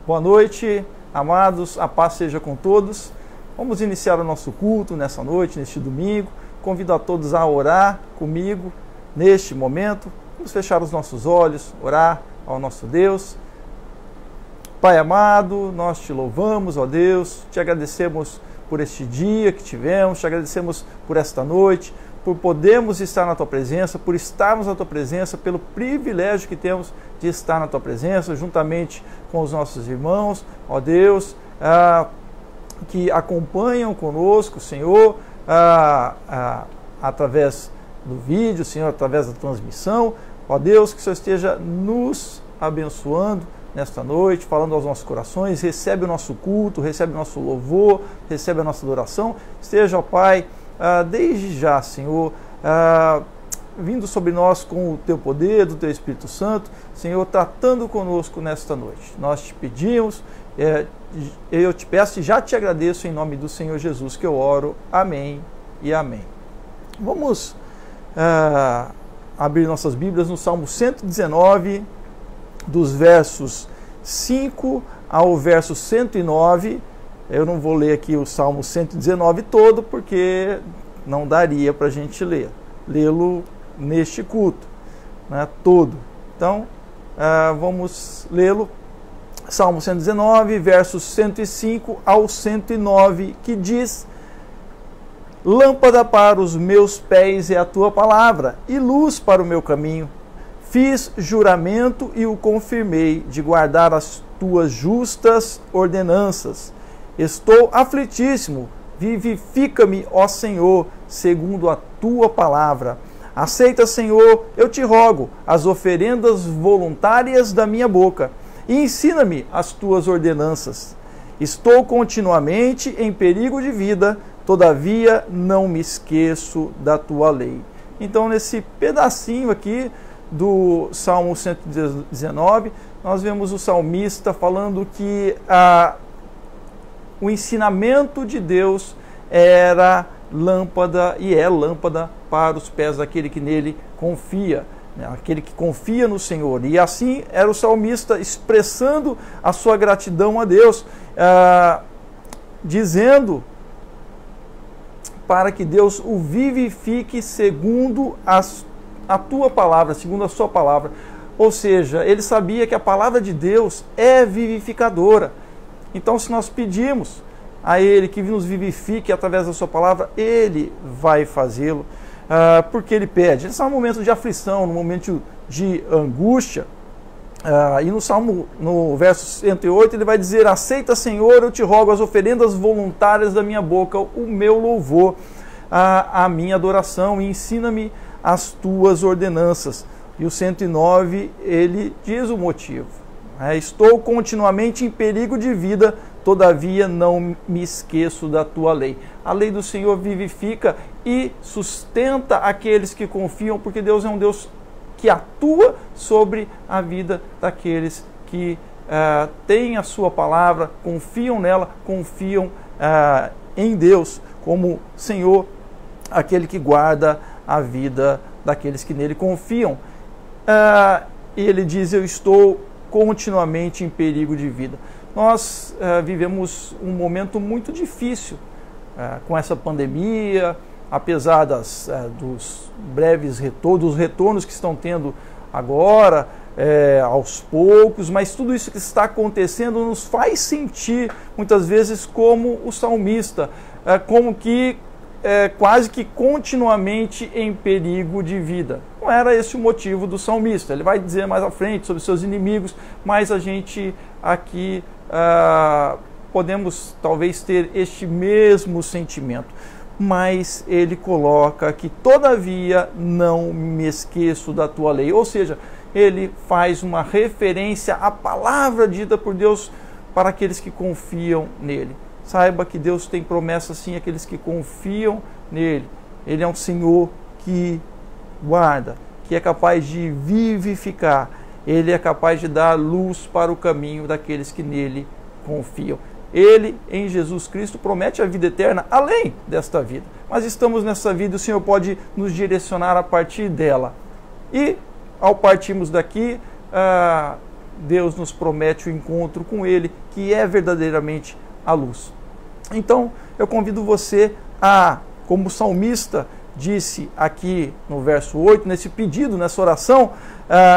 Boa noite, amados, a paz seja com todos. Vamos iniciar o nosso culto nessa noite, neste domingo. Convido a todos a orar comigo neste momento. Vamos fechar os nossos olhos, orar ao nosso Deus. Pai amado, nós te louvamos, ó Deus, te agradecemos por este dia que tivemos, te agradecemos por esta noite, por podermos estar na Tua presença, por estarmos na Tua presença, pelo privilégio que temos de estar na Tua presença, juntamente com os nossos irmãos, ó Deus, que acompanham conosco, Senhor, através do vídeo, Senhor, através da transmissão, ó Deus, que o Senhor esteja nos abençoando nesta noite, falando aos nossos corações, recebe o nosso culto, recebe o nosso louvor, recebe a nossa adoração, esteja, ó Pai, desde já, Senhor, vindo sobre nós com o Teu poder, do Teu Espírito Santo, Senhor, tratando conosco nesta noite. Nós te pedimos, eu te peço e já te agradeço em nome do Senhor Jesus que eu oro. Amém e amém. Vamos abrir nossas Bíblias no Salmo 119, dos versos 5 ao verso 109, eu não vou ler aqui o Salmo 119 todo, porque não daria para a gente lê-lo neste culto, né, todo. Então, vamos lê-lo. Salmo 119, versos 105 ao 109, que diz: Lâmpada para os meus pés é a Tua palavra, e luz para o meu caminho. Fiz juramento e o confirmei, de guardar as Tuas justas ordenanças. Estou aflitíssimo, vivifica-me, ó Senhor, segundo a Tua palavra. Aceita, Senhor, eu te rogo, as oferendas voluntárias da minha boca, e ensina-me as Tuas ordenanças. Estou continuamente em perigo de vida, todavia não me esqueço da Tua lei. Então, nesse pedacinho aqui do Salmo 119, nós vemos o salmista falando que o ensinamento de Deus era lâmpada e é lâmpada para os pés daquele que nele confia, né? Aquele que confia no Senhor. E assim era o salmista expressando a sua gratidão a Deus, dizendo para que Deus o vivifique segundo a Tua palavra, segundo a Sua palavra. Ou seja, ele sabia que a palavra de Deus é vivificadora. Então, se nós pedimos a Ele que nos vivifique através da Sua palavra, Ele vai fazê-lo, porque Ele pede. Esse é um momento de aflição, no momento de angústia. E no verso 108, ele vai dizer: Aceita, Senhor, eu te rogo as oferendas voluntárias da minha boca, o meu louvor, a minha adoração, e ensina-me as Tuas ordenanças. E o 109, ele diz o motivo: Estou continuamente em perigo de vida, todavia não me esqueço da Tua lei. A lei do Senhor vivifica e sustenta aqueles que confiam, porque Deus é um Deus que atua sobre a vida daqueles que têm a Sua palavra, confiam nela, confiam em Deus como Senhor, aquele que guarda a vida daqueles que nele confiam. Ele diz: eu estou continuamente em perigo de vida. Nós vivemos um momento muito difícil com essa pandemia, apesar dos breves retornos que estão tendo agora, aos poucos, mas tudo isso que está acontecendo nos faz sentir, muitas vezes, como o salmista, como que quase que continuamente em perigo de vida. Não era esse o motivo do salmista. Ele vai dizer mais à frente sobre seus inimigos, mas a gente aqui podemos talvez ter este mesmo sentimento. Mas ele coloca que todavia não me esqueço da Tua lei. Ou seja, ele faz uma referência à palavra dita por Deus para aqueles que confiam nele. Saiba que Deus tem promessa sim àqueles que confiam nele. Ele é um Senhor que guarda, que é capaz de vivificar. Ele é capaz de dar luz para o caminho daqueles que nele confiam. Ele, em Jesus Cristo, promete a vida eterna além desta vida. Mas estamos nessa vida e o Senhor pode nos direcionar a partir dela. E, ao partirmos daqui, Deus nos promete o encontro com Ele, que é verdadeiramente a luz. Então, eu convido você a, como o salmista disse aqui no verso 8, nesse pedido, nessa oração,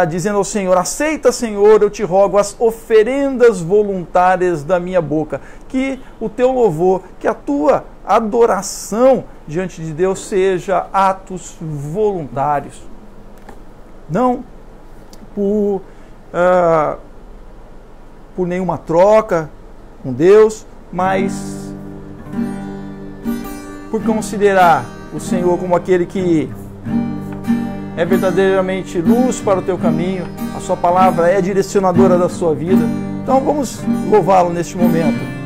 dizendo ao Senhor: aceita, Senhor, eu te rogo, as oferendas voluntárias da minha boca, que o teu louvor, que a tua adoração diante de Deus seja atos voluntários, não por nenhuma troca com Deus, mas por considerar o Senhor como aquele que é verdadeiramente luz para o teu caminho, a sua palavra é direcionadora da sua vida. Então vamos louvá-lo neste momento.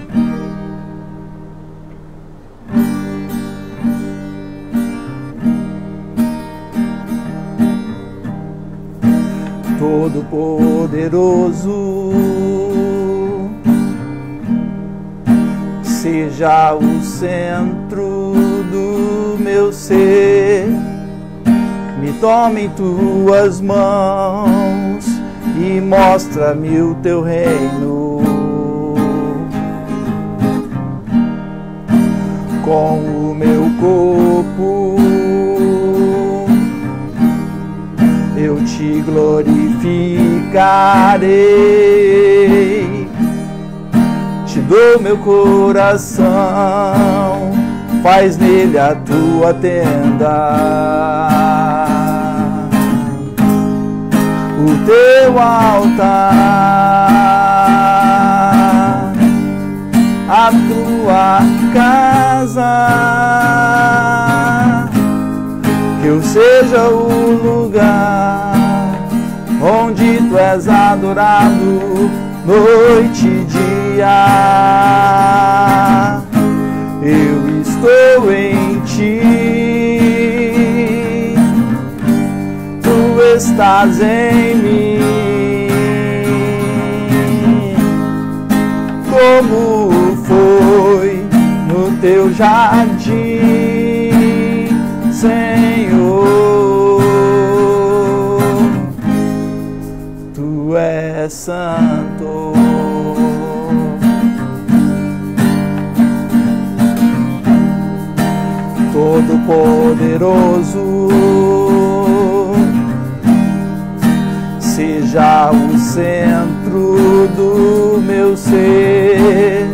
Todo-Poderoso, seja o centro do meu ser, me tome em tuas mãos e mostra-me o teu reino. Com o meu corpo eu te glorificarei, te dou meu coração, faz nele a tua tenda, o teu altar, a tua casa, que eu seja o lugar onde tu és adorado noite e dia. Eu estou em ti, tu estás em mim, como foi no teu jardim, Senhor. Tu és santo. Todo-Poderoso, seja o centro do meu ser,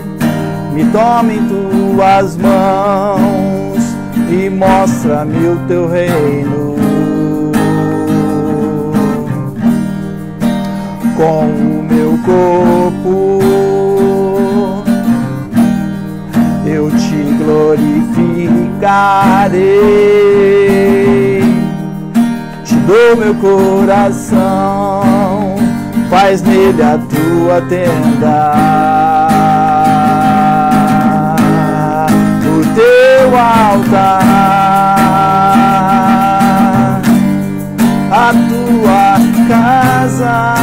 me tome em tuas mãos e mostra-me o teu reino. Com o meu corpo eu te glorificarei, te dou meu coração, faz nele a tua tenda, o teu altar, a tua casa,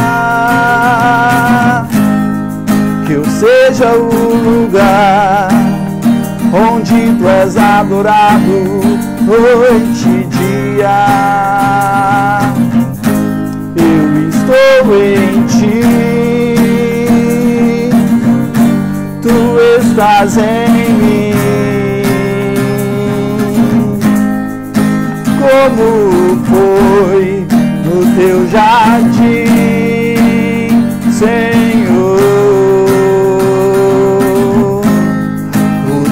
que eu seja o lugar onde tu és adorado noite e dia. Eu estou em ti, tu estás em mim, como foi no teu jardim, Senhor.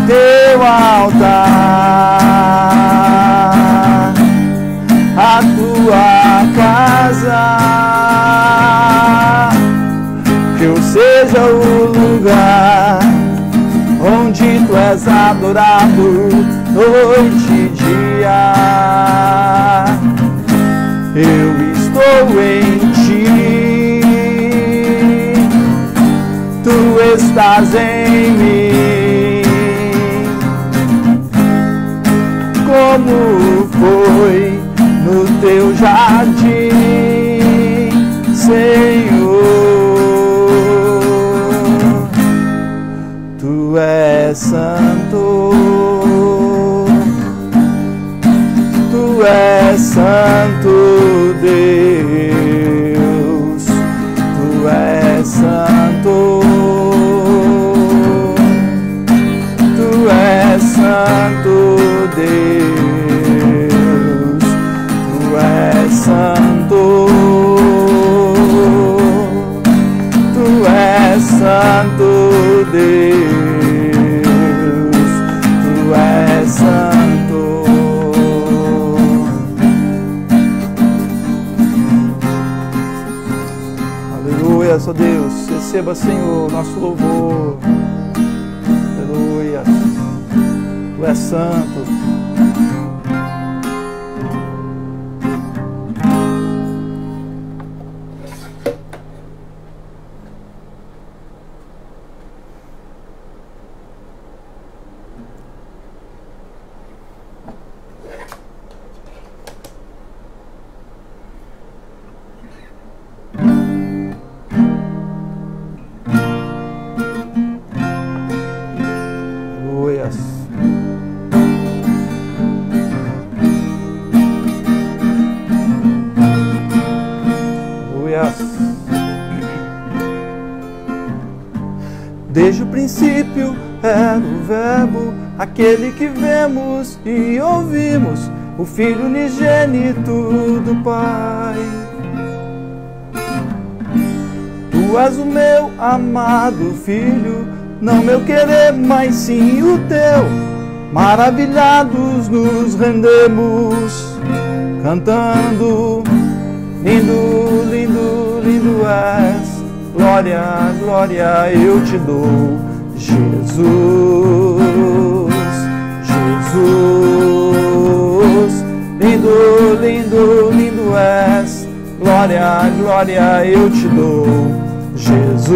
Teu altar, a tua casa, que eu seja o lugar onde tu és adorado noite e dia. Eu estou em ti, tu estás em mim, como foi no teu jardim, Senhor. Tu és santo, tu és santo, Deus, tu és Aleluias, ó Deus. Receba, Senhor, nosso louvor. Aleluia. Tu és santo. Desde o princípio era o Verbo, aquele que vemos e ouvimos, o Filho unigênito do Pai. Tu és o meu amado Filho, não meu querer, mas sim o teu. Maravilhados nos rendemos, cantando, lindo, lindo, lindo és. Glória, glória eu te dou, Jesus, Jesus. Lindo, lindo, lindo és. Glória, glória eu te dou, Jesus,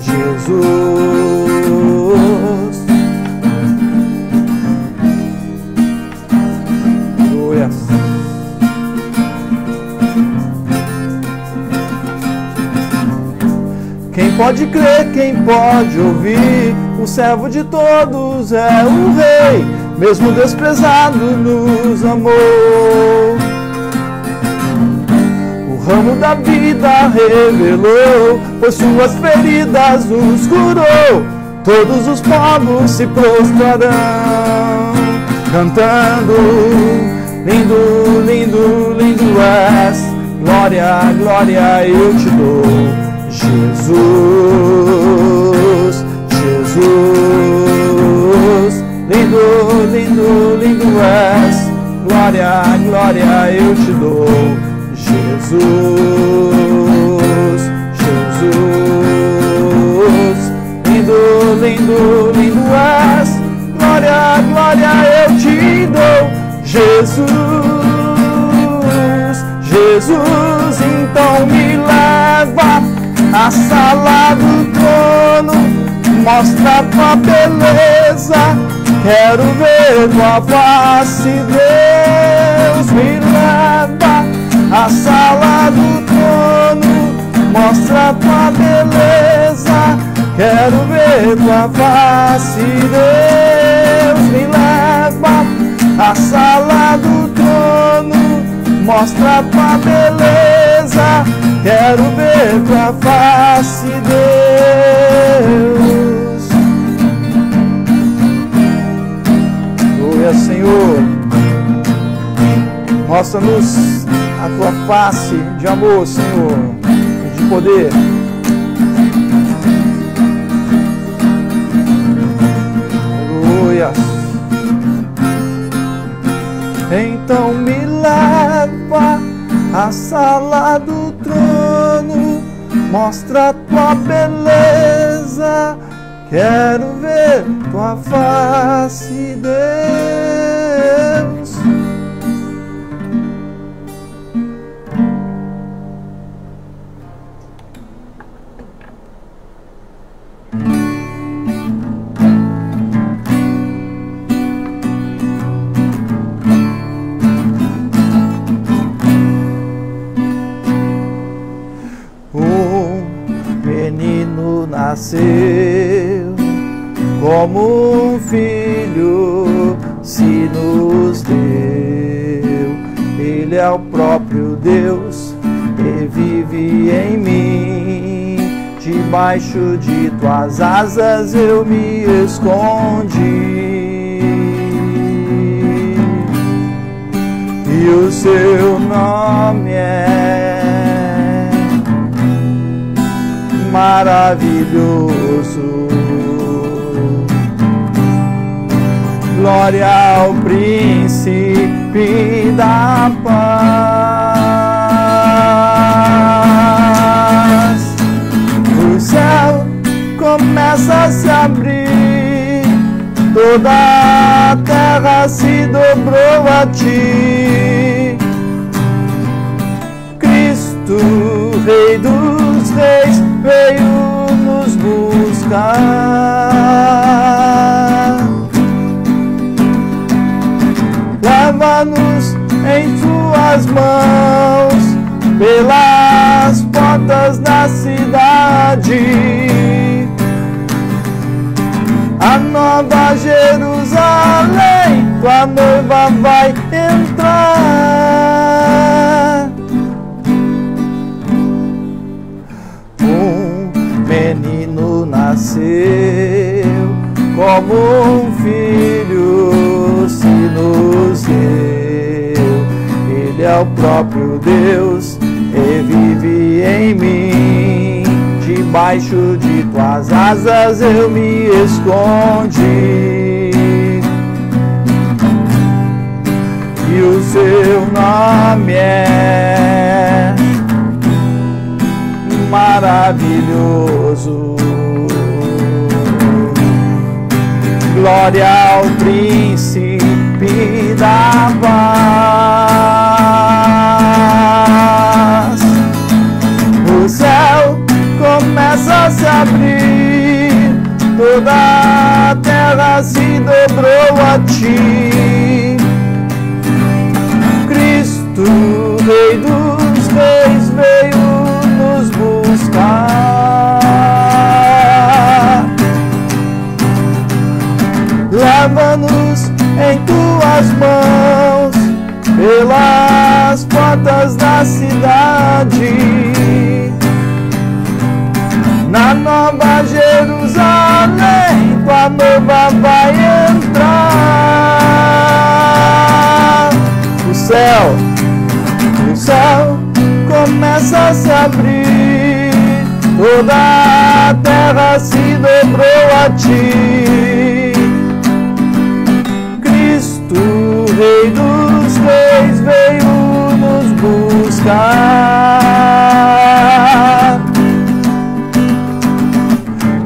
Jesus. Quem pode crer, quem pode ouvir, o servo de todos é o Rei, mesmo desprezado nos amou. O ramo da vida revelou, por suas feridas nos curou, todos os povos se prostrarão, cantando, lindo, lindo, lindo és. Glória, glória eu te dou, Jesus, Jesus. Lindo, lindo, lindo és. Glória, glória eu te dou, Jesus, Jesus. Lindo, lindo, lindo és. Glória, glória eu te dou, Jesus, Jesus. Então me leva à sala do trono, mostra tua beleza, quero ver tua face, Deus. Me leva à sala do trono, mostra tua beleza, quero ver tua face, Deus. Me leva à sala do trono, mostra tua beleza, quero ver tua face, Deus. Glória, Senhor. Mostra-nos a tua face de amor, Senhor, e de poder. Aleluia. Então me leva à sala do trono, mostra tua beleza, quero ver tua face, Deus. Nasceu como um filho se nos deu. Ele é o próprio Deus e vive em mim. Debaixo de tuas asas eu me escondi, e o seu nome é maravilhoso. Glória ao príncipe da paz. toda a terra se dobrou a ti. Cristo, Rei dos Reis, veio nos buscar. Leva-nos em tuas mãos pelas portas da cidade, a nova Jerusalém, tua noiva vai entrar. Um menino nasceu, como um filho se nos deu. Ele é o próprio Deus e vive em mim. Debaixo de tuas asas eu me escondi. E o seu nome é maravilhoso. Glória ao príncipe da paz. O céu começa a se abrir, toda a terra se dobrou a ti. Cristo, Rei dos Reis, veio nos buscar. Leva-nos em tuas mãos pelas portas da cidade, na nova Jerusalém, tua noiva vai entrar. O céu começa a se abrir, toda a terra se dobrou a ti. Cristo, Rei dos Reis, veio nos buscar.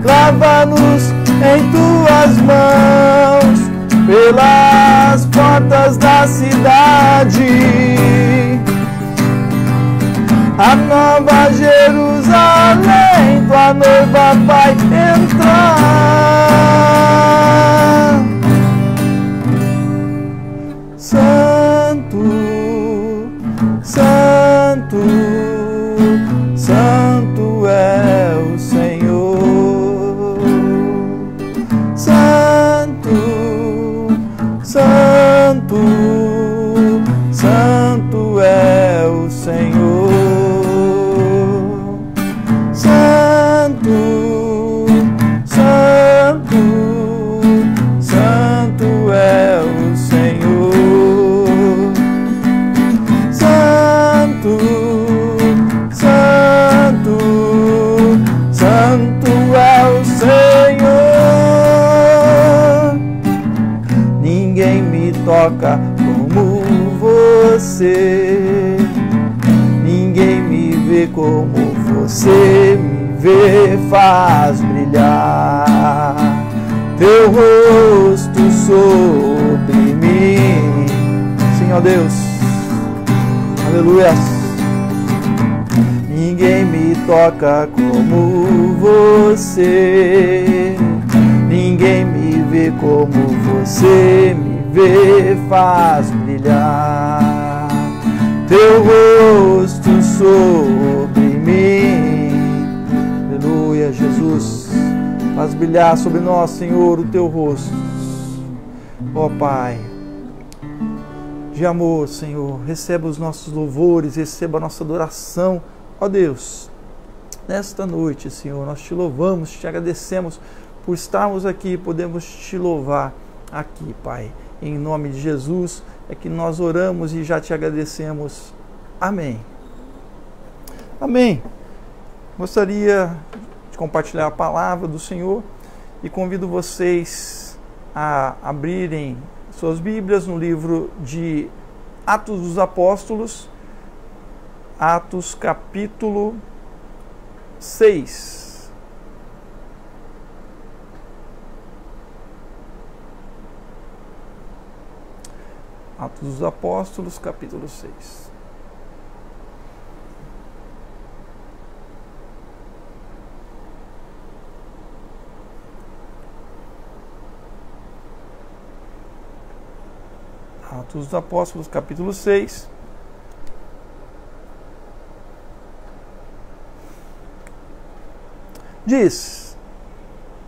Leva-nos em tuas mãos pelas portas da cidade, a nova Jerusalém, tua noiva vai entrar. Santo, Santo, Santo é o Senhor. Santo, Santo, Santo é o Senhor. Santo, Santo, Santo é o Senhor. Santo, Santo, Santo é o Senhor. Ninguém me toca como você, ninguém me vê como você me vê, faz brilhar teu rosto sobre mim. Sim, ó Deus, aleluia. Ninguém me toca como você, ninguém me vê como você me vê, faz brilhar teu rosto sobre mim. Aleluia, Jesus, faz brilhar sobre nós, Senhor, o teu rosto. Ó Pai de amor, Senhor, receba os nossos louvores, receba a nossa adoração. Ó Deus, nesta noite, Senhor, nós te louvamos, te agradecemos por estarmos aqui, podemos te louvar aqui, Pai. Em nome de Jesus é que nós oramos e já te agradecemos. Amém. Amém. Gostaria de compartilhar a palavra do Senhor e convido vocês a abrirem suas Bíblias no livro de Atos dos Apóstolos, Atos capítulo 6. Atos dos Apóstolos, capítulo 6. Atos dos Apóstolos, capítulo 6. Diz,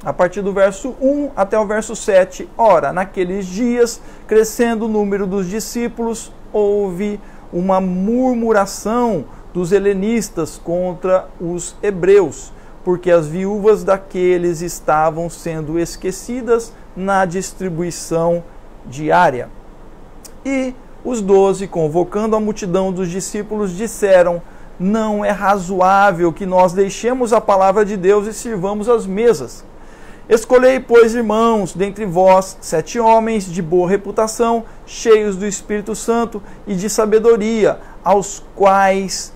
a partir do verso 1 até o verso 7, ora, naqueles dias, crescendo o número dos discípulos, houve uma murmuração dos helenistas contra os hebreus, porque as viúvas daqueles estavam sendo esquecidas na distribuição diária. E os 12, convocando a multidão dos discípulos, disseram: não é razoável que nós deixemos a palavra de Deus e sirvamos as mesas. Escolhei, pois, irmãos, dentre vós 7 homens de boa reputação, cheios do Espírito Santo e de sabedoria, aos quais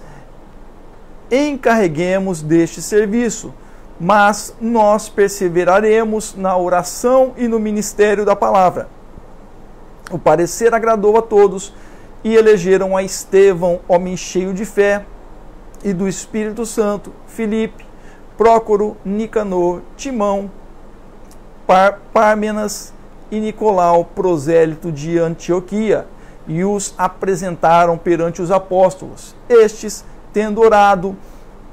encarreguemos deste serviço. Mas nós perseveraremos na oração e no ministério da palavra. O parecer agradou a todos e elegeram a Estevão, homem cheio de fé e do Espírito Santo, Filipe, Prócoro, Nicanor, Timão, Pármenas e Nicolau, prosélito de Antioquia, e os apresentaram perante os apóstolos. Estes, tendo orado,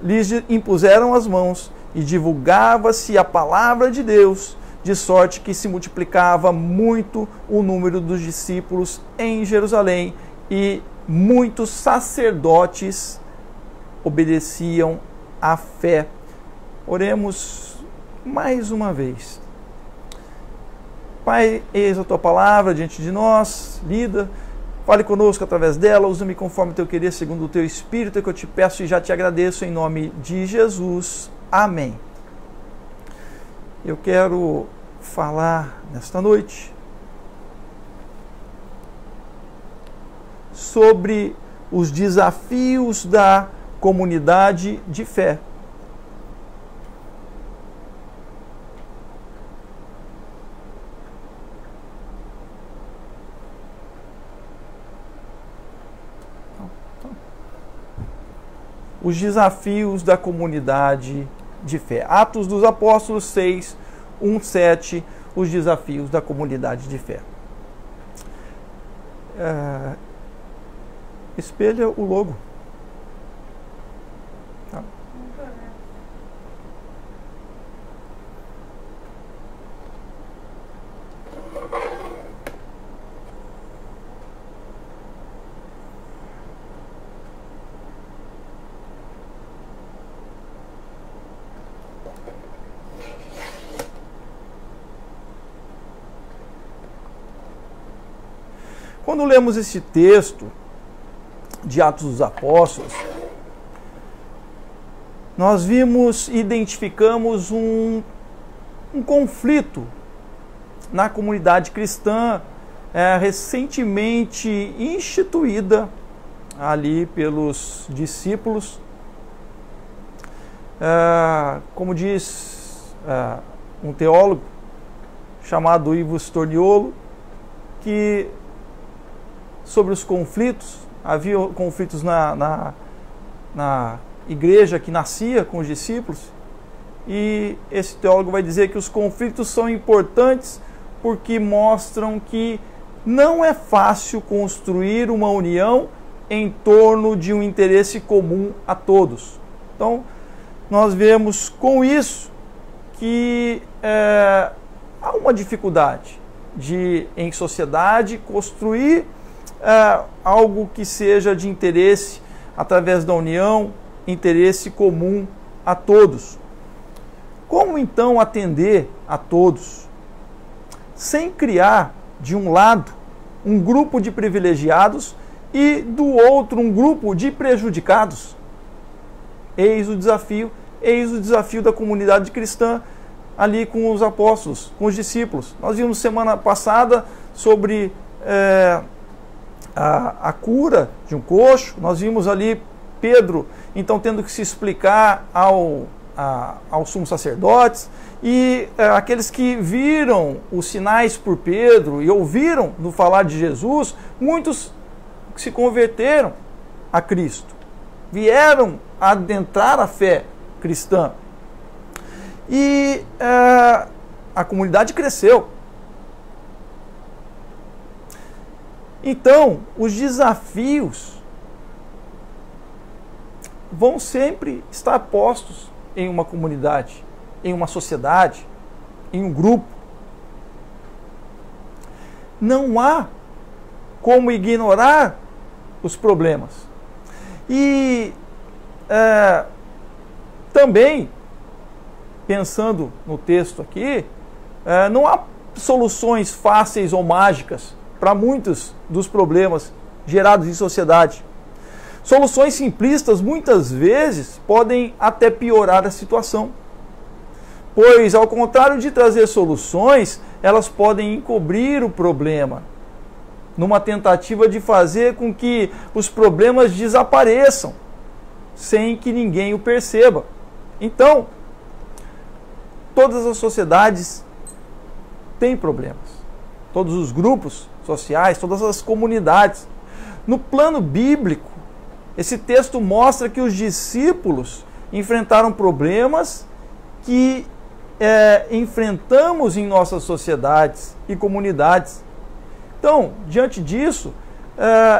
lhes impuseram as mãos, e divulgava-se a palavra de Deus, de sorte que se multiplicava muito o número dos discípulos em Jerusalém, e muitos sacerdotes obedeciam à fé. Oremos mais uma vez. Pai, eis a tua palavra diante de nós, lida, fale conosco através dela, usa-me conforme o teu querer, segundo o teu Espírito, que eu te peço e já te agradeço em nome de Jesus. Amém. Eu quero falar nesta noite sobre os desafios da comunidade de fé. Os desafios da comunidade de fé. Atos dos Apóstolos 6, 1, 7, os desafios da comunidade de fé. Espelha o logo. Tá. Quando lemos esse texto de Atos dos Apóstolos, nós identificamos um conflito na comunidade cristã recentemente instituída ali pelos discípulos. Como diz um teólogo chamado Yves Tourniolo, que sobre os conflitos, havia conflitos na igreja que nascia com os discípulos, e esse teólogo vai dizer que os conflitos são importantes porque mostram que não é fácil construir uma união em torno de um interesse comum a todos. Então, nós vemos com isso que há uma dificuldade de, em sociedade, construir algo que seja de interesse através da união, interesse comum a todos. Como então atender a todos, sem criar, de um lado, um grupo de privilegiados e do outro um grupo de prejudicados? Eis o desafio da comunidade cristã ali com os apóstolos, com os discípulos. Nós vimos semana passada sobre a cura de um coxo. Nós vimos ali Pedro, então, tendo que se explicar aos sumos sacerdotes, e aqueles que viram os sinais por Pedro e ouviram no falar de Jesus, muitos se converteram a Cristo, vieram adentrar a fé cristã. E a comunidade cresceu. Então, os desafios vão sempre estar postos em uma comunidade, em uma sociedade, em um grupo. Não há como ignorar os problemas. E também, pensando no texto aqui, não há soluções fáceis ou mágicas para muitos dos problemas gerados em sociedade. Soluções simplistas muitas vezes podem até piorar a situação, pois ao contrário de trazer soluções, elas podem encobrir o problema, numa tentativa de fazer com que os problemas desapareçam, sem que ninguém o perceba. Então, todas as sociedades têm problemas, todos os grupos sociais, todas as comunidades. No plano bíblico, esse texto mostra que os discípulos enfrentaram problemas que enfrentamos em nossas sociedades e comunidades. Então, diante disso,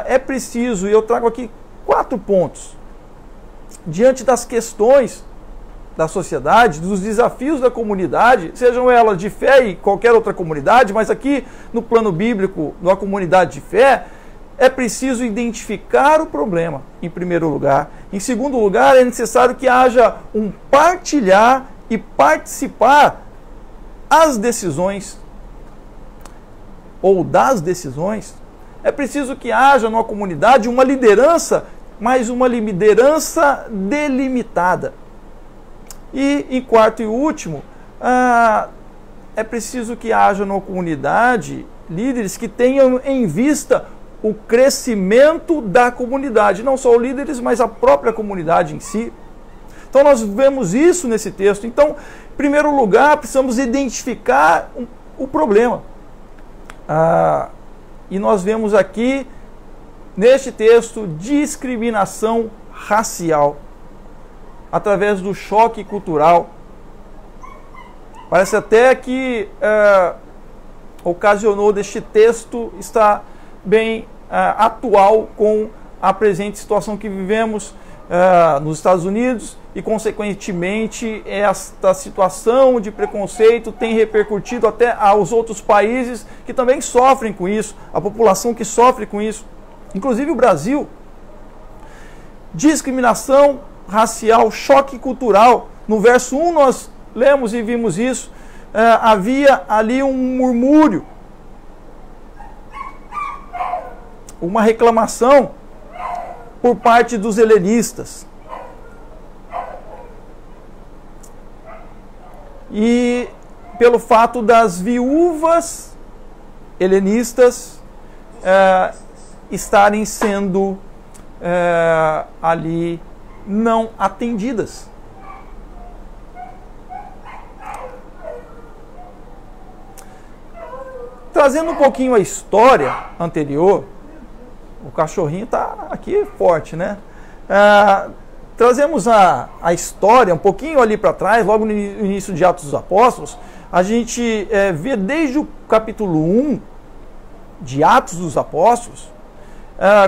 é preciso, e eu trago aqui 4 pontos, diante das questões da sociedade, dos desafios da comunidade, sejam elas de fé e qualquer outra comunidade, mas aqui no plano bíblico, na comunidade de fé, é preciso identificar o problema, em primeiro lugar. Em segundo lugar, é necessário que haja um partilhar e participar as decisões, ou das decisões. É preciso que haja numa comunidade uma liderança, mas uma liderança delimitada. E, em quarto e último, é preciso que haja na comunidade líderes que tenham em vista o crescimento da comunidade, não só os líderes, mas a própria comunidade em si. Então nós vemos isso nesse texto. Então, em primeiro lugar, precisamos identificar o problema. E nós vemos aqui, neste texto, discriminação racial, através do choque cultural. Parece até que ocasionou deste texto estar bem atual com a presente situação que vivemos nos Estados Unidos e, consequentemente, esta situação de preconceito tem repercutido até aos outros países que também sofrem com isso, a população que sofre com isso, inclusive o Brasil. Discriminação racial, choque cultural. No verso 1 nós lemos e vimos isso. Havia ali um murmúrio, uma reclamação por parte dos helenistas. E pelo fato das viúvas helenistas estarem sendo ali não atendidas. Trazendo um pouquinho a história anterior, o cachorrinho está aqui forte, né? Trazemos a história um pouquinho ali para trás, logo no início de Atos dos Apóstolos. A gente vê desde o capítulo 1 de Atos dos Apóstolos,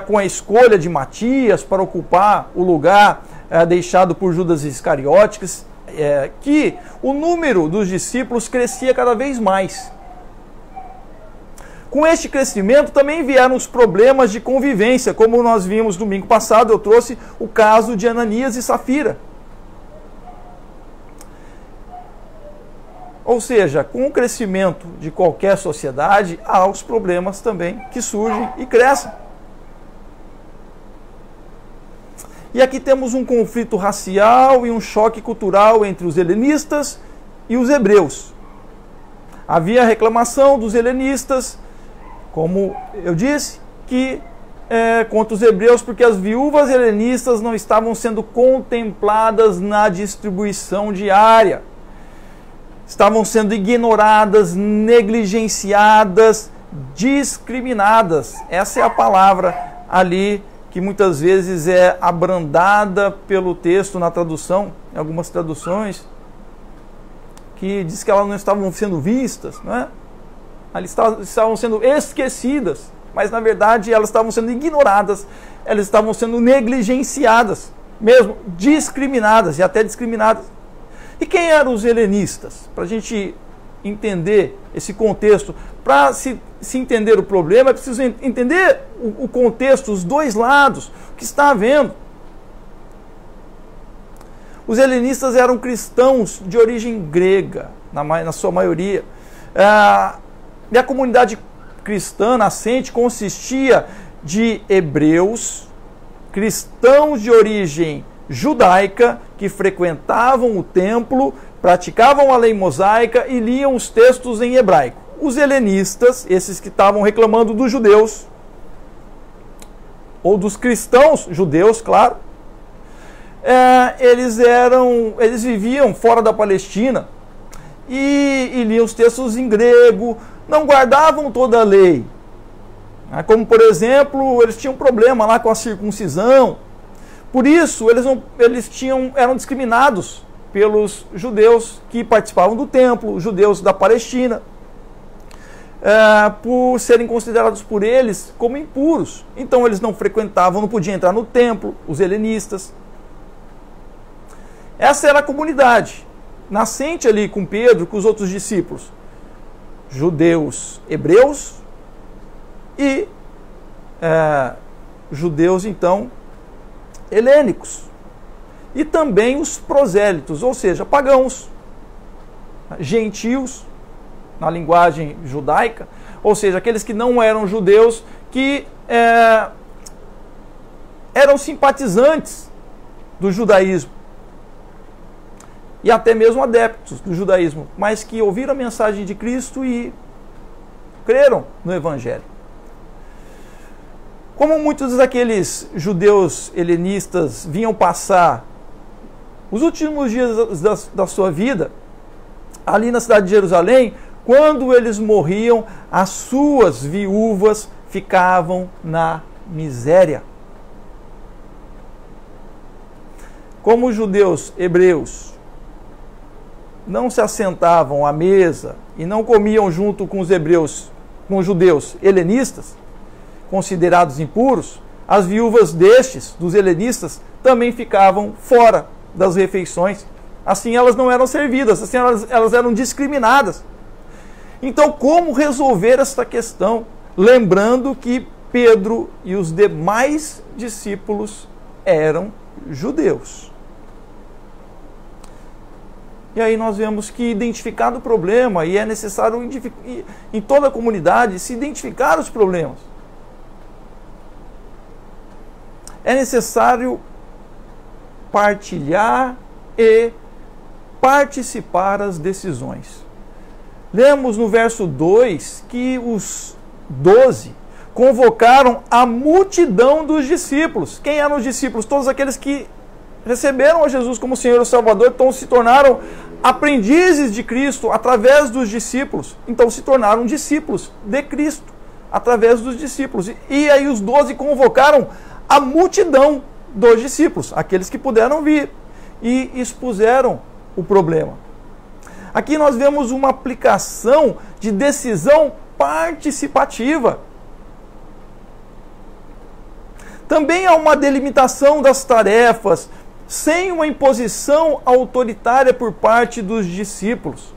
com a escolha de Matias para ocupar o lugar deixado por Judas Iscariotes, que o número dos discípulos crescia cada vez mais. Com este crescimento também vieram os problemas de convivência, como nós vimos domingo passado, eu trouxe o caso de Ananias e Safira. Ou seja, com o crescimento de qualquer sociedade, há os problemas também que surgem e crescem. E aqui temos um conflito racial e um choque cultural entre os helenistas e os hebreus. Havia reclamação dos helenistas, como eu disse, que contra os hebreus, porque as viúvas helenistas não estavam sendo contempladas na distribuição diária. Estavam sendo ignoradas, negligenciadas, discriminadas. Essa é a palavra ali que muitas vezes é abrandada pelo texto na tradução, em algumas traduções, que diz que elas não estavam sendo vistas, não é? Elas estavam sendo esquecidas, mas na verdade elas estavam sendo ignoradas, elas estavam sendo negligenciadas, mesmo discriminadas e até discriminadas. E quem eram os helenistas? Para a gente entender esse contexto, para se entender o problema, é preciso entender o contexto, os dois lados, o que está havendo. Os helenistas eram cristãos de origem grega, na sua maioria. E a comunidade cristã nascente consistia de hebreus, cristãos de origem judaica, que frequentavam o templo, praticavam a lei mosaica e liam os textos em hebraico. Os helenistas, esses que estavam reclamando dos judeus, ou dos cristãos judeus, claro, eles viviam fora da Palestina e liam os textos em grego, não guardavam toda a lei. Como, por exemplo, eles tinham problema lá com a circuncisão. Por isso, eram discriminados pelos judeus que participavam do templo, judeus da Palestina, por serem considerados por eles como impuros. Então eles não frequentavam, não podiam entrar no templo, os helenistas. Essa era a comunidade nascente ali com Pedro, com os outros discípulos. Judeus hebreus e judeus, então, helênicos. E também os prosélitos, ou seja, pagãos, gentios, na linguagem judaica, ou seja, aqueles que não eram judeus, que eram simpatizantes do judaísmo, e até mesmo adeptos do judaísmo, mas que ouviram a mensagem de Cristo e creram no Evangelho. Como muitos daqueles judeus helenistas vinham passar os últimos dias da sua vida ali na cidade de Jerusalém, quando eles morriam, as suas viúvas ficavam na miséria. Como os judeus hebreus não se assentavam à mesa e não comiam junto com os judeus helenistas, considerados impuros, as viúvas dos helenistas, também ficavam fora das refeições. Assim elas não eram servidas, assim elas eram discriminadas. Então, como resolver esta questão? Lembrando que Pedro e os demais discípulos eram judeus. E aí nós vemos que, identificado o problema, e é necessário em toda a comunidade se identificar os problemas, é necessário partilhar e participar das decisões. Lemos no verso 2 que os 12 convocaram a multidão dos discípulos. Quem eram os discípulos? Todos aqueles que receberam a Jesus como Senhor e Salvador, então se tornaram aprendizes de Cristo através dos discípulos. Então se tornaram discípulos de Cristo através dos discípulos. E aí os 12 convocaram a multidão dos discípulos, aqueles que puderam vir, e expuseram o problema. Aqui nós vemos uma aplicação de decisão participativa. Também há uma delimitação das tarefas, sem uma imposição autoritária por parte dos discípulos.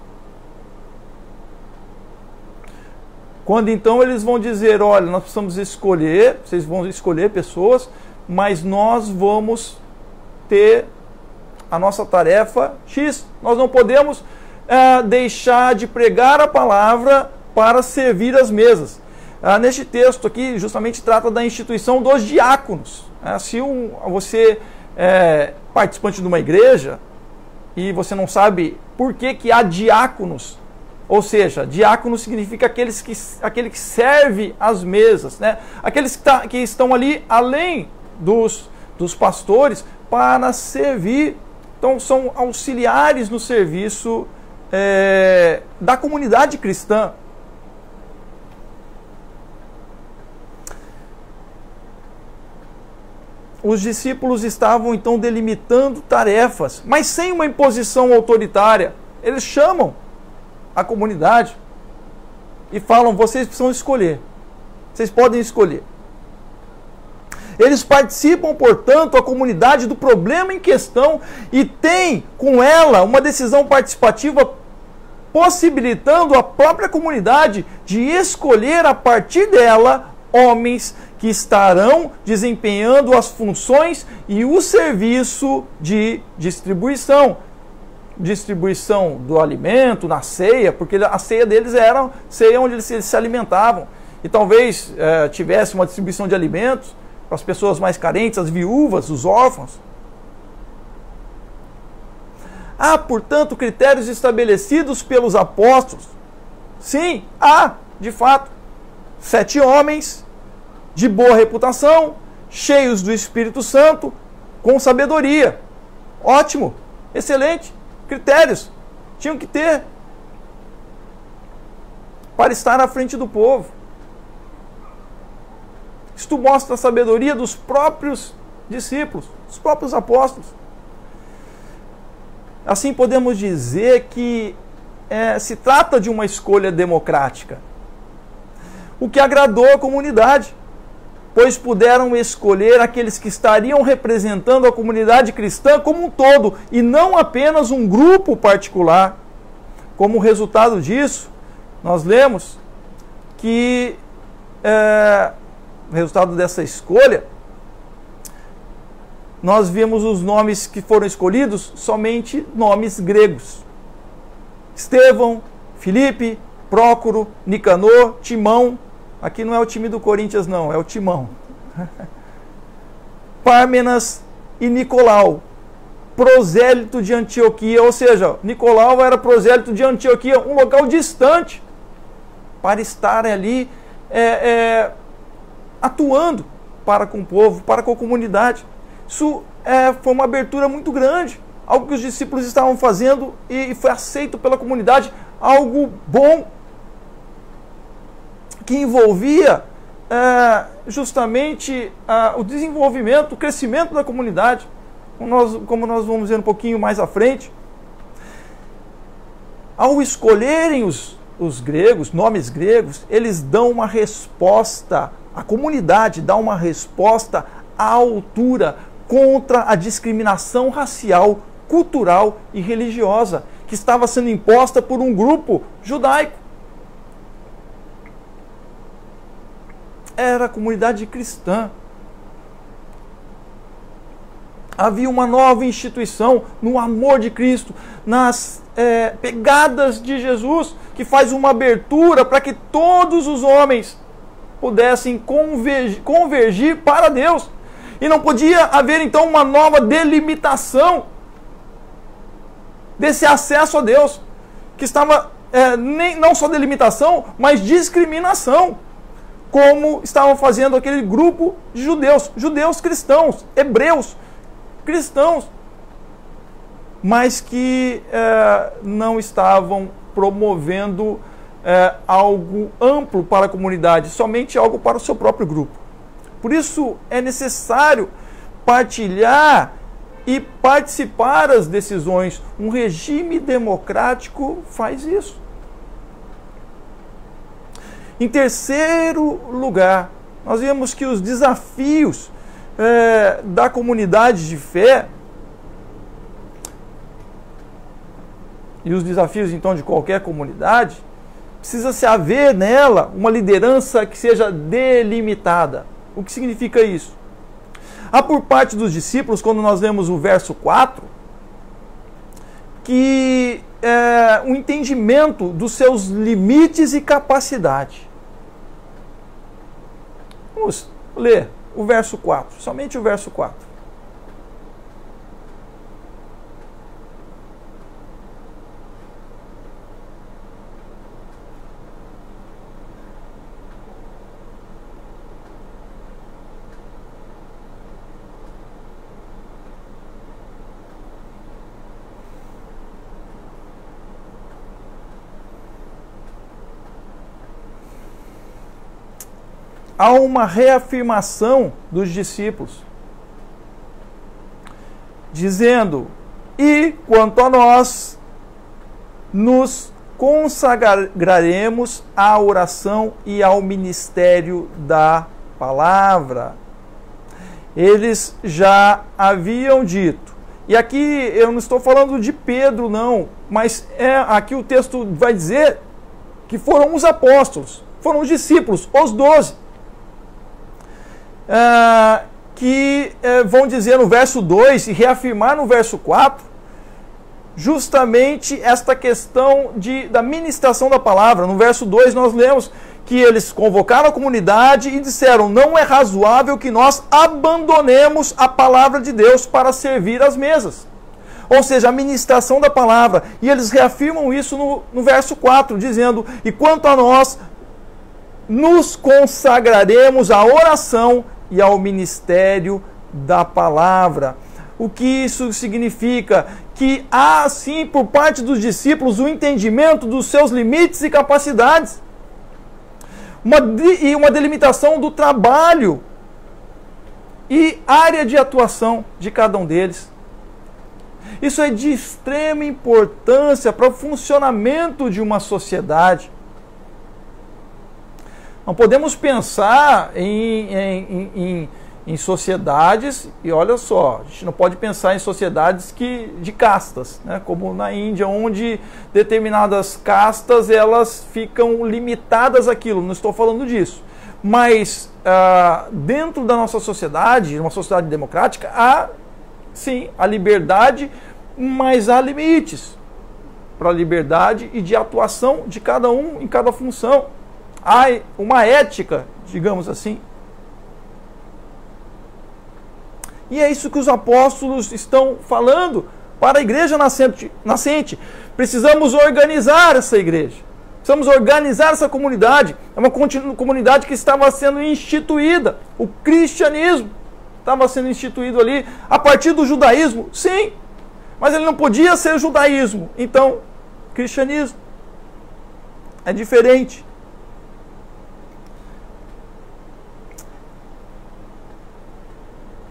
Quando então eles vão dizer, olha, nós precisamos escolher, vocês vão escolher pessoas, mas nós vamos ter a nossa tarefa X. Nós não podemos deixar de pregar a palavra para servir as mesas. Neste texto aqui, justamente trata da instituição dos diáconos. Se você é participante de uma igreja e você não sabe por que há diáconos Ou seja, diácono significa aquele que serve às mesas, né? Aqueles que estão ali além dos pastores para servir. Então são auxiliares no serviço da comunidade cristã. Os discípulos estavam então delimitando tarefas, mas sem uma imposição autoritária. Eles chamam a comunidade e falam: vocês precisam escolher, vocês podem escolher. Eles participam, portanto, a comunidade do problema em questão e tem com ela uma decisão participativa, possibilitando a própria comunidade de escolher a partir dela homens que estarão desempenhando as funções e o serviço de distribuição do alimento, na ceia, porque a ceia deles era ceia onde eles se alimentavam. E talvez tivesse uma distribuição de alimentos para as pessoas mais carentes, as viúvas, os órfãos. Há, portanto, critérios estabelecidos pelos apóstolos. Sim, há, de fato, 7 homens de boa reputação, cheios do Espírito Santo, com sabedoria. Ótimo, excelente. Critérios tinham que ter para estar à frente do povo. Isto mostra a sabedoria dos próprios discípulos, dos próprios apóstolos. Assim podemos dizer que se trata de uma escolha democrática, o que agradou a comunidade, pois puderam escolher aqueles que estariam representando a comunidade cristã como um todo, e não apenas um grupo particular. Como resultado disso, nós lemos que o resultado dessa escolha, nós vimos os nomes que foram escolhidos, somente nomes gregos. Estevão, Filipe, Prócoro, Nicanor, Timão. Aqui não é o time do Corinthians não, é o Timão. Pármenas e Nicolau, prosélito de Antioquia. Ou seja, Nicolau era prosélito de Antioquia, um local distante, para estar ali atuando para com o povo, para com a comunidade. Isso foi uma abertura muito grande, algo que os discípulos estavam fazendo e foi aceito pela comunidade, algo bom, que envolvia justamente o desenvolvimento, o crescimento da comunidade, como nós vamos ver um pouquinho mais à frente. Ao escolherem os gregos, nomes gregos, eles dão uma resposta, a comunidade dá uma resposta à altura contra a discriminação racial, cultural e religiosa que estava sendo imposta por um grupo judaico. Era a comunidade cristã. Havia uma nova instituição no amor de Cristo, nas pegadas de Jesus, que faz uma abertura para que todos os homens pudessem convergir para Deus. E não podia haver então uma nova delimitação desse acesso a Deus, que estava não só delimitação, mas discriminação, como estavam fazendo aquele grupo de judeus cristãos, hebreus cristãos, mas que não estavam promovendo algo amplo para a comunidade, somente algo para o seu próprio grupo. Por isso é necessário partilhar e participar das decisões. Um regime democrático faz isso. Em terceiro lugar, nós vemos que os desafios da comunidade de fé e os desafios então de qualquer comunidade, precisa-se haver nela uma liderança que seja delimitada. O que significa isso? Há por parte dos discípulos, quando nós lemos o verso 4, que um entendimento dos seus limites e capacidade. Vamos ler o verso 4, somente o verso 4. há uma reafirmação dos discípulos, dizendo: e quanto a nós, nos consagraremos à oração e ao ministério da palavra. Eles já haviam dito, e aqui eu não estou falando de Pedro não, mas aqui o texto vai dizer que foram os apóstolos, foram os discípulos, os 12, que vão dizer no verso 2 e reafirmar no verso 4, justamente esta questão da ministração da palavra. No verso 2 nós lemos que eles convocaram a comunidade e disseram: não é razoável que nós abandonemos a palavra de Deus para servir às mesas. Ou seja, a ministração da palavra. E eles reafirmam isso no verso 4, dizendo: e quanto a nós, nos consagraremos à oração e ao ministério da palavra. O que isso significa? Que há, sim, por parte dos discípulos, o entendimento dos seus limites e capacidades. E uma delimitação do trabalho e área de atuação de cada um deles. Isso é de extrema importância para o funcionamento de uma sociedade. Não podemos pensar em sociedades, e olha só, a gente não pode pensar em sociedades de castas, né? Como na Índia, onde determinadas castas elas ficam limitadas àquilo. Não estou falando disso. Mas dentro da nossa sociedade, uma sociedade democrática, há sim a liberdade, mas há limites para a liberdade e de atuação de cada um em cada função. Há uma ética, digamos assim. E é isso que os apóstolos estão falando para a igreja nascente. Precisamos organizar essa igreja. Precisamos organizar essa comunidade. É uma comunidade que estava sendo instituída. O cristianismo estava sendo instituído ali a partir do judaísmo. Sim, mas ele não podia ser judaísmo. Então, cristianismo é diferente.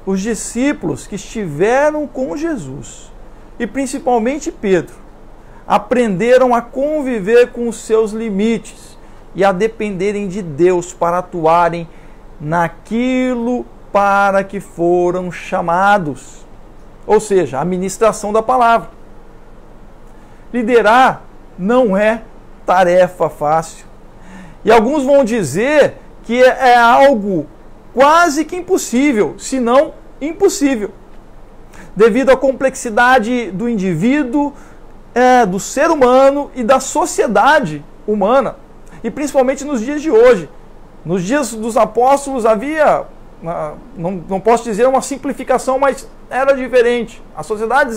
Os discípulos que estiveram com Jesus, e principalmente Pedro, aprenderam a conviver com os seus limites e a dependerem de Deus para atuarem naquilo para que foram chamados. Ou seja, a ministração da palavra. Liderar não é tarefa fácil. E alguns vão dizer que é algo quase que impossível, se não impossível, devido à complexidade do indivíduo, do ser humano e da sociedade humana, e principalmente nos dias de hoje. Nos dias dos apóstolos havia, não posso dizer uma simplificação, mas era diferente. As sociedades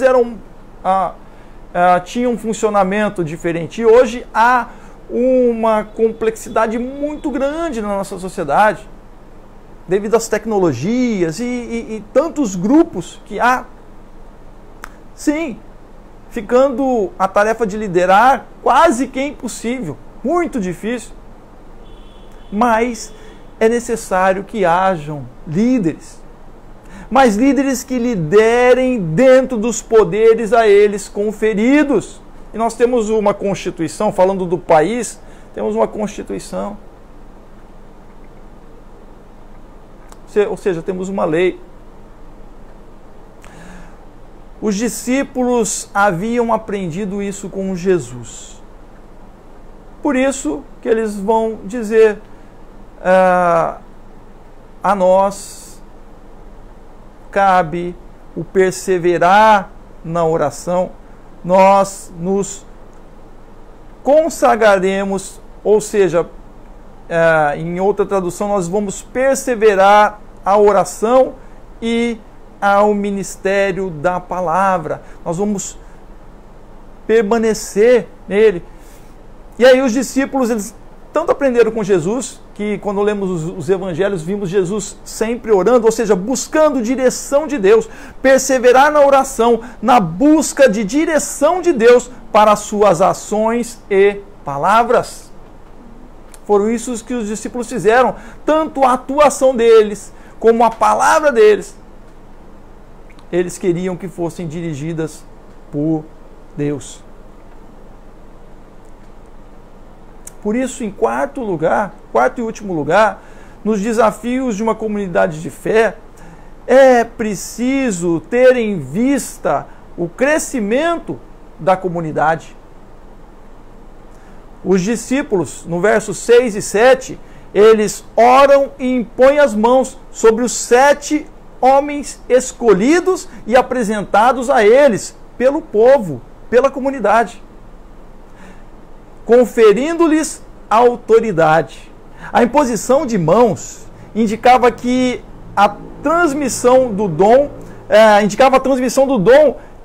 tinham um funcionamento diferente, e hoje há uma complexidade muito grande na nossa sociedade, devido às tecnologias e tantos grupos que há. Sim, ficando a tarefa de liderar quase que impossível, muito difícil. Mas é necessário que hajam líderes. Mas líderes que liderem dentro dos poderes a eles conferidos. E nós temos uma Constituição, falando do país, temos uma Constituição. Ou seja, temos uma lei. Os discípulos haviam aprendido isso com Jesus. Por isso que eles vão dizer a nós cabe o perseverar na oração, nós nos consagraremos, ou seja, em outra tradução, nós vamos perseverar a oração e ao ministério da palavra. Nós vamos permanecer nele. E aí os discípulos, eles tanto aprenderam com Jesus, que quando lemos os evangelhos, vimos Jesus sempre orando, ou seja, buscando direção de Deus, perseverar na oração, na busca de direção de Deus para as suas ações e palavras. Foram isso que os discípulos fizeram, tanto a atuação deles, como a palavra deles. Eles queriam que fossem dirigidas por Deus. Por isso, em quarto e último lugar, nos desafios de uma comunidade de fé, é preciso ter em vista o crescimento da comunidade. Os discípulos, no versos 6 e 7, eles oram e impõem as mãos sobre os 7 homens escolhidos e apresentados a eles pelo povo, pela comunidade, conferindo-lhes autoridade. A imposição de mãos indicava que a transmissão do dom,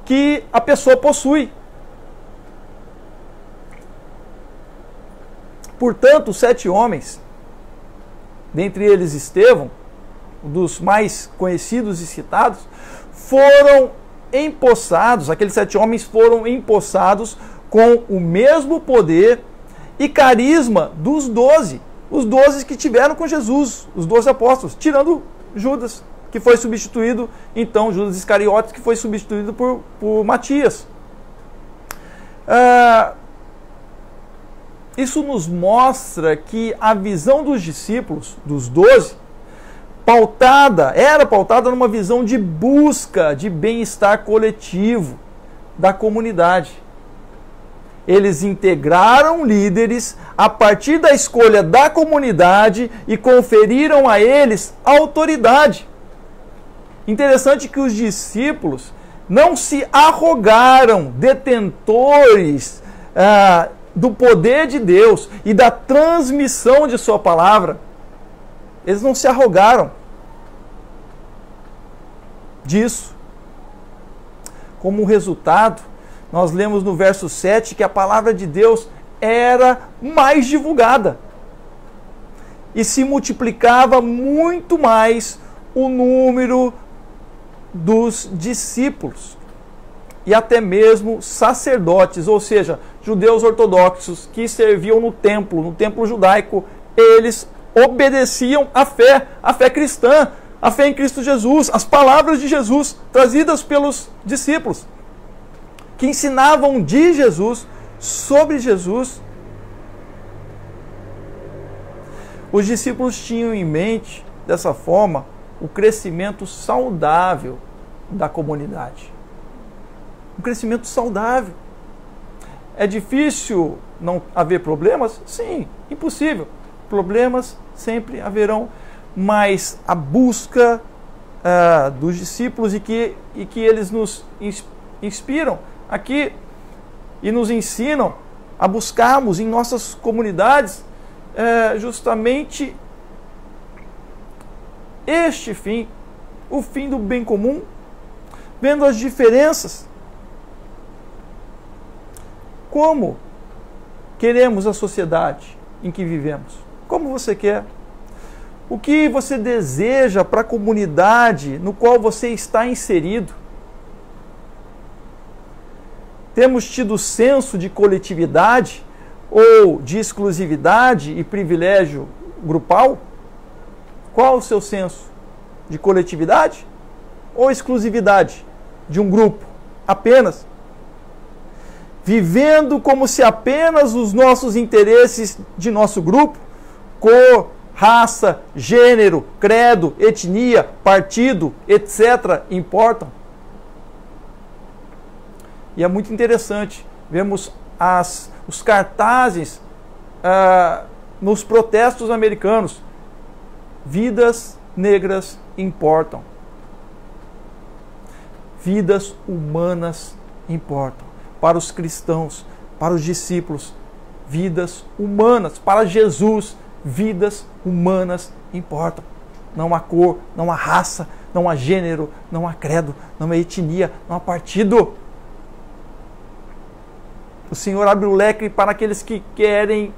que a pessoa possui. Portanto, os 7 homens, dentre eles Estevão, um dos mais conhecidos e citados, foram empossados, aqueles 7 homens foram empossados com o mesmo poder e carisma dos 12, os 12 que tiveram com Jesus, os 12 apóstolos, tirando Judas, que foi substituído, então, Judas Iscariotes, que foi substituído por Matias. Isso nos mostra que a visão dos discípulos, dos 12, era pautada numa visão de busca de bem-estar coletivo da comunidade. Eles integraram líderes a partir da escolha da comunidade e conferiram a eles autoridade. Interessante que os discípulos não se arrogaram detentores do poder de Deus e da transmissão de sua palavra. Eles não se arrogaram disso. Como resultado, nós lemos no verso 7 que a palavra de Deus era mais divulgada e se multiplicava muito mais o número dos discípulos e até mesmo sacerdotes, ou seja, judeus ortodoxos que serviam no templo judaico, eles obedeciam à fé cristã, a fé em Cristo Jesus, as palavras de Jesus trazidas pelos discípulos, que ensinavam de Jesus, sobre Jesus. Os discípulos tinham em mente, dessa forma, o crescimento saudável da comunidade. Um crescimento saudável. É difícil não haver problemas? Sim, impossível. Problemas sempre haverão, mas a busca dos discípulos e que eles nos inspiram aqui e nos ensinam a buscarmos em nossas comunidades justamente este fim, o fim do bem comum, vendo as diferenças. Como queremos a sociedade em que vivemos? Como você quer? O que você deseja para a comunidade no qual você está inserido? Temos tido senso de coletividade ou de exclusividade e privilégio grupal? Qual o seu senso? De coletividade ou exclusividade de um grupo apenas? Vivendo como se apenas os nossos interesses de nosso grupo, cor, raça, gênero, credo, etnia, partido, etc., importam. E é muito interessante, vemos os cartazes nos protestos americanos. Vidas negras importam. Vidas humanas importam. Para os cristãos, para os discípulos, vidas humanas. Para Jesus, vidas humanas importam. Não há cor, não há raça, não há gênero, não há credo, não há etnia, não há partido. O Senhor abre o leque para aqueles que querem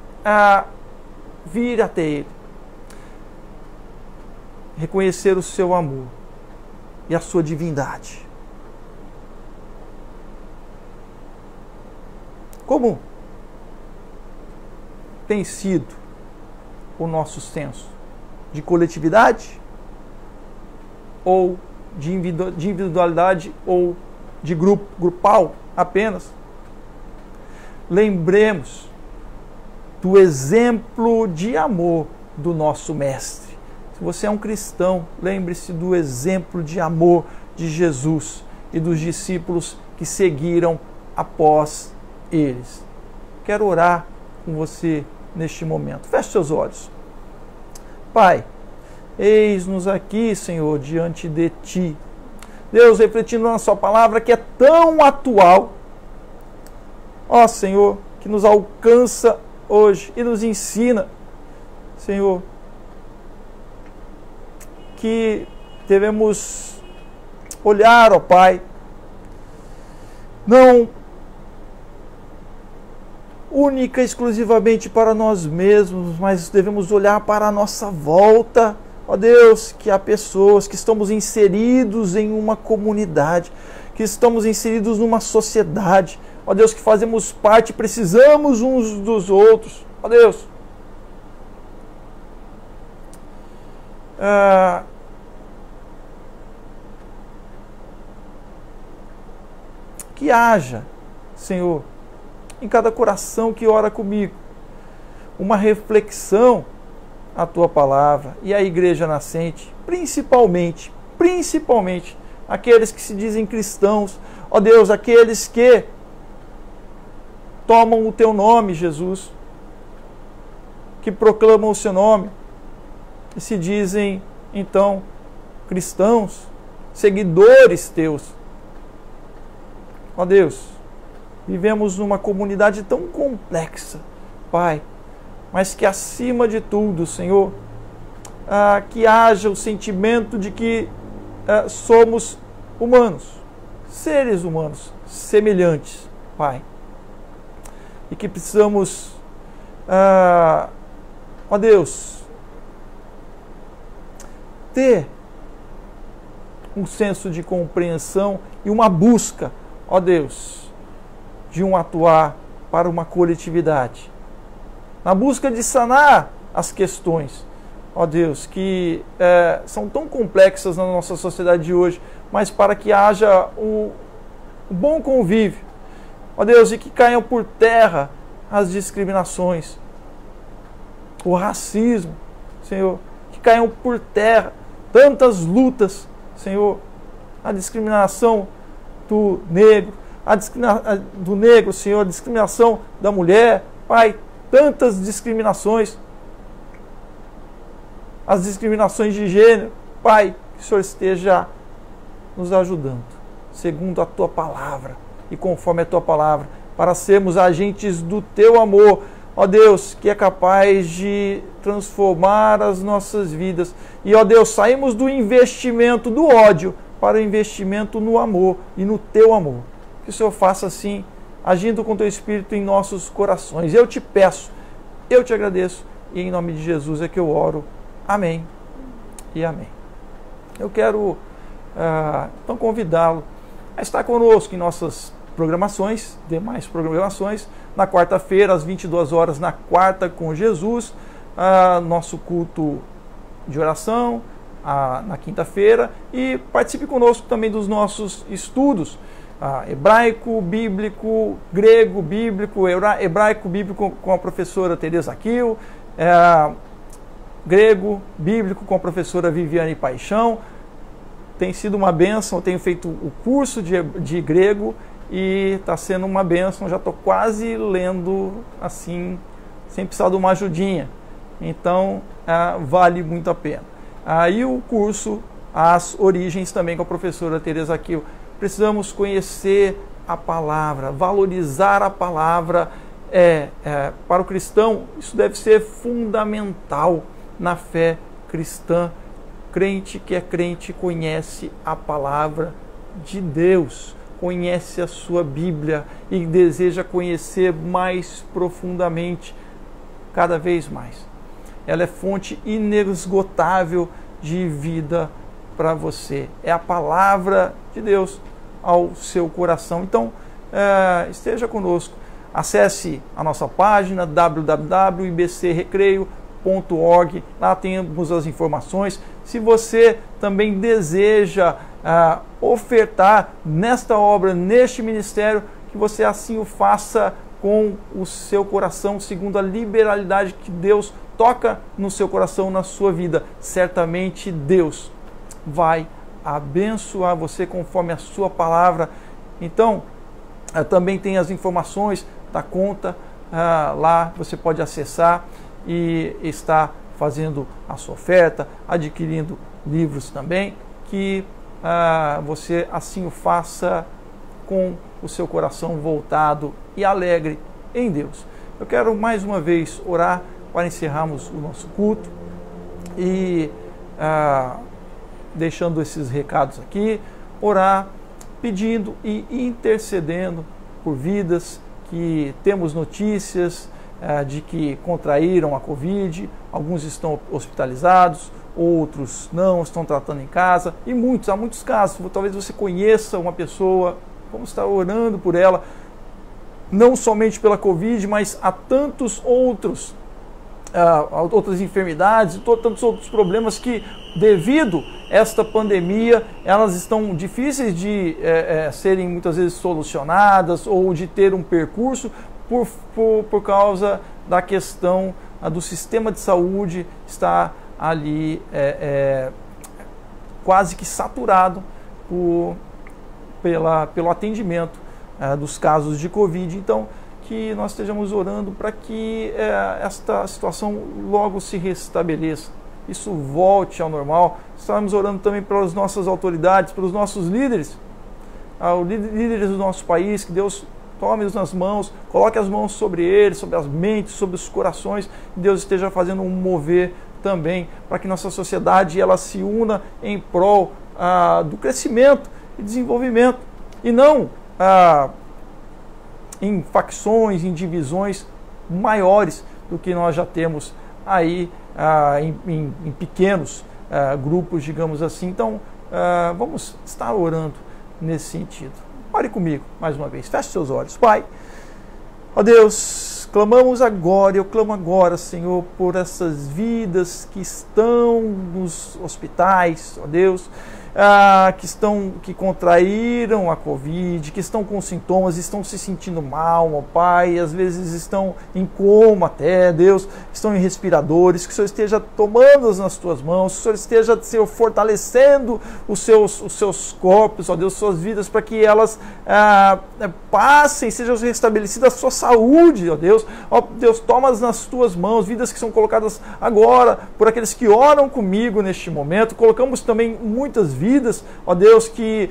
vir até Ele. Reconhecer o seu amor e a sua divindade. Como tem sido o nosso senso? De coletividade? Ou de individualidade? Ou de grupal apenas? Lembremos do exemplo de amor do nosso Mestre. Se você é um cristão, lembre-se do exemplo de amor de Jesus e dos discípulos que seguiram após eles. Quero orar com você neste momento. Feche seus olhos. Pai, eis-nos aqui, Senhor, diante de Ti. Deus, refletindo na Sua palavra que é tão atual, ó Senhor, que nos alcança hoje e nos ensina, Senhor, que devemos olhar, ó Pai, não única e exclusivamente para nós mesmos, mas devemos olhar para a nossa volta, ó Deus, que há pessoas que estamos inseridos em uma comunidade, que estamos inseridos numa sociedade, ó Deus, que fazemos parte, precisamos uns dos outros, ó Deus. Que haja, Senhor, em cada coração que ora comigo, uma reflexão à Tua palavra e à Igreja Nascente, principalmente aqueles que se dizem cristãos, ó Deus, aqueles que tomam o Teu nome, Jesus, que proclamam o Seu nome e se dizem, então, cristãos, seguidores Teus. Ó Deus, vivemos numa comunidade tão complexa, Pai, mas que acima de tudo, Senhor, que haja o sentimento de que somos humanos, seres humanos, semelhantes, Pai, e que precisamos, ó Deus, ter um senso de compreensão e uma busca, ó Deus, de um atuar para uma coletividade, na busca de sanar as questões, ó Deus, que são tão complexas na nossa sociedade de hoje, mas para que haja um bom convívio, ó Deus, e que caiam por terra as discriminações, o racismo, Senhor, que caiam por terra tantas lutas, Senhor, a discriminação do negro, Senhor, a discriminação da mulher, Pai, tantas discriminações, as discriminações de gênero, Pai, que o Senhor esteja nos ajudando, segundo a Tua palavra e conforme a Tua palavra, para sermos agentes do Teu amor, ó Deus, que é capaz de transformar as nossas vidas. E, ó Deus, saímos do investimento do ódio para o investimento no amor e no Teu amor. Que o Senhor faça assim, agindo com Teu Espírito em nossos corações. Eu te peço, eu te agradeço, e em nome de Jesus é que eu oro. Amém e amém. Eu quero, então, convidá-lo a estar conosco em nossas programações, demais programações, na quarta-feira, às 22 horas, na Quarta com Jesus, nosso culto de oração, na quinta-feira, e participe conosco também dos nossos estudos, hebraico, bíblico, grego, bíblico, hebraico, bíblico com a professora Teresa Kiel, grego, bíblico com a professora Viviane Paixão. Tem sido uma bênção, eu tenho feito o curso de grego e está sendo uma bênção, já estou quase lendo assim, sem precisar de uma ajudinha. Então, vale muito a pena. Aí o curso, as origens também com a professora Teresa Kiel. Precisamos conhecer a palavra, valorizar a palavra. Para o cristão, isso deve ser fundamental na fé cristã. Crente que é crente conhece a palavra de Deus, conhece a sua Bíblia e deseja conhecer mais profundamente, cada vez mais. Ela é fonte inesgotável de vida para você. É a palavra de Deus ao seu coração. Então, esteja conosco. Acesse a nossa página www.ibcrecreio.com.br .org, lá temos as informações. Se você também deseja ofertar nesta obra, neste ministério, que você assim o faça com o seu coração, segundo a liberalidade que Deus toca no seu coração, na sua vida. Certamente Deus vai abençoar você conforme a sua palavra. Então, também tem as informações da conta, lá você pode acessar e estar fazendo a sua oferta, adquirindo livros também, que você assim o faça com o seu coração voltado e alegre em Deus. Eu quero mais uma vez orar para encerrarmos o nosso culto e deixando esses recados aqui, orar, pedindo e intercedendo por vidas que temos notícias de que contraíram a Covid, alguns estão hospitalizados, outros não, estão tratando em casa, e há muitos casos. Talvez você conheça uma pessoa, vamos estar orando por ela, não somente pela Covid, mas há tantos outras enfermidades e tantos outros problemas que, devido a esta pandemia, elas estão difíceis de serem muitas vezes solucionadas ou de ter um percurso por causa da questão do sistema de saúde estar ali quase que saturado pelo atendimento dos casos de Covid. Então, que nós estejamos orando para que esta situação logo se restabeleça, isso volte ao normal. Estamos orando também pelas nossas autoridades, pelos nossos líderes, líderes do nosso país, que Deus tome-os nas mãos, coloque as mãos sobre eles, sobre as mentes, sobre os corações, que Deus esteja fazendo um mover também, para que nossa sociedade ela se una em prol do crescimento e desenvolvimento, e não em facções, em divisões maiores do que nós já temos aí em pequenos grupos, digamos assim. Então, vamos estar orando nesse sentido. Ore comigo, mais uma vez. Feche seus olhos. Pai, ó Deus, clamamos agora, eu clamo agora, Senhor, por essas vidas que estão nos hospitais, ó Deus, que contraíram a Covid, que estão com sintomas, estão se sentindo mal, ó Pai, às vezes estão em coma até, Deus, estão em respiradores, que o Senhor esteja tomando-as nas tuas mãos, que o Senhor esteja, Senhor, fortalecendo os seus corpos, ó Deus, suas vidas, para que elas passem, sejam restabelecidas a sua saúde, ó Deus, toma-as nas tuas mãos, vidas que são colocadas agora por aqueles que oram comigo neste momento. Colocamos também muitas vidas, ó Deus, que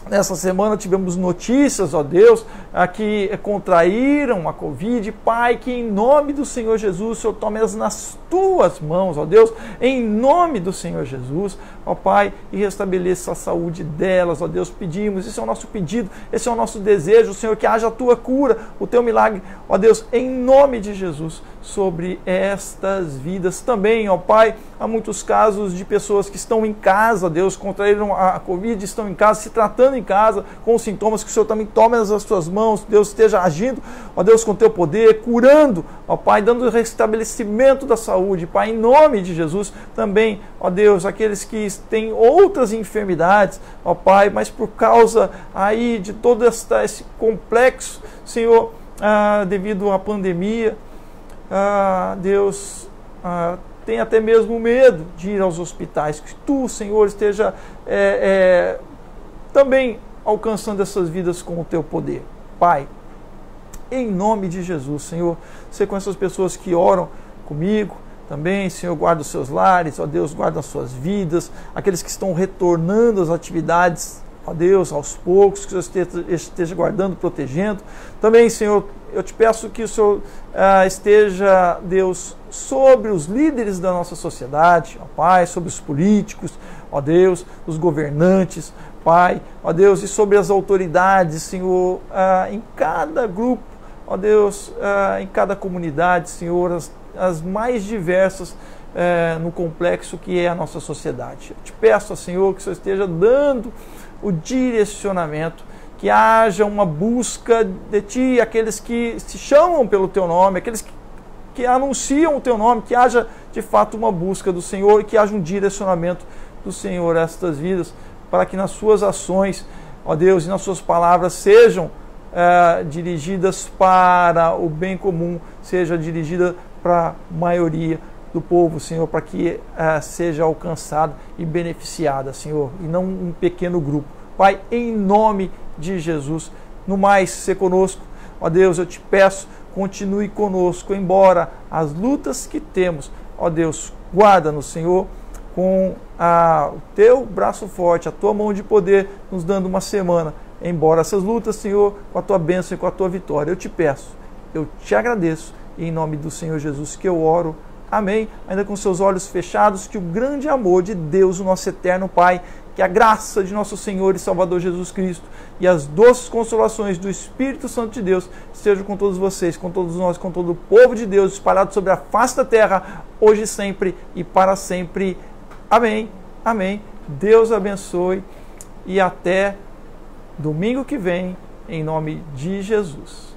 nessa semana tivemos notícias, ó Deus, que contraíram a Covid. Pai, que em nome do Senhor Jesus, o Senhor tome-as nas tuas mãos, ó Deus, em nome do Senhor Jesus, ó Pai, e restabeleça a saúde delas, ó Deus, pedimos, esse é o nosso pedido, esse é o nosso desejo, Senhor, que haja a tua cura, o teu milagre, ó Deus, em nome de Jesus, sobre estas vidas também, ó Pai. Há muitos casos de pessoas que estão em casa, ó Deus, contraíram a Covid, estão em casa, se tratando em casa, com os sintomas, que o Senhor também tome nas suas mãos, Deus esteja agindo, ó Deus, com teu poder, curando, ó Pai, dando restabelecimento da saúde, Pai, em nome de Jesus. Também, ó Deus, aqueles que têm outras enfermidades, ó Pai, mas por causa aí de todo esse complexo, Senhor, devido à pandemia, Deus, tem até mesmo medo de ir aos hospitais, que tu, Senhor, esteja também alcançando essas vidas com o teu poder. Pai, em nome de Jesus, Senhor, você com essas pessoas que oram comigo também, Senhor, guarda os seus lares, ó Deus, guarda as suas vidas, aqueles que estão retornando às atividades, ó Deus, aos poucos, que o Senhor esteja guardando, protegendo. Também, Senhor, eu te peço que o Senhor esteja, Deus, sobre os líderes da nossa sociedade, ó Pai, sobre os políticos, ó Deus, os governantes, Pai, ó Deus, e sobre as autoridades, Senhor, em cada grupo, ó Deus, em cada comunidade, Senhor, as mais diversas no complexo que é a nossa sociedade. Eu te peço, Senhor, que o Senhor esteja dando o direcionamento, que haja uma busca de Ti, aqueles que se chamam pelo Teu nome, aqueles que anunciam o Teu nome, que haja de fato uma busca do Senhor e que haja um direcionamento do Senhor a estas vidas, para que nas suas ações, ó Deus, e nas suas palavras sejam dirigidas para o bem comum, seja dirigida para a maioria do povo, Senhor, para que seja alcançada e beneficiada, Senhor, e não um pequeno grupo. Pai, em nome de Jesus, no mais, ser conosco, ó Deus, eu te peço, continue conosco, embora as lutas que temos, ó Deus, guarda-nos, Senhor, com o teu braço forte, a tua mão de poder, nos dando uma semana, embora essas lutas, Senhor, com a tua bênção e com a tua vitória. Eu te peço, eu te agradeço, e em nome do Senhor Jesus que eu oro. Amém. Ainda com seus olhos fechados, que o grande amor de Deus, o nosso eterno Pai, que a graça de nosso Senhor e Salvador Jesus Cristo e as doces consolações do Espírito Santo de Deus estejam com todos vocês, com todos nós, com todo o povo de Deus espalhado sobre a face da terra, hoje, sempre e para sempre. Amém. Amém. Deus abençoe e até domingo que vem, em nome de Jesus.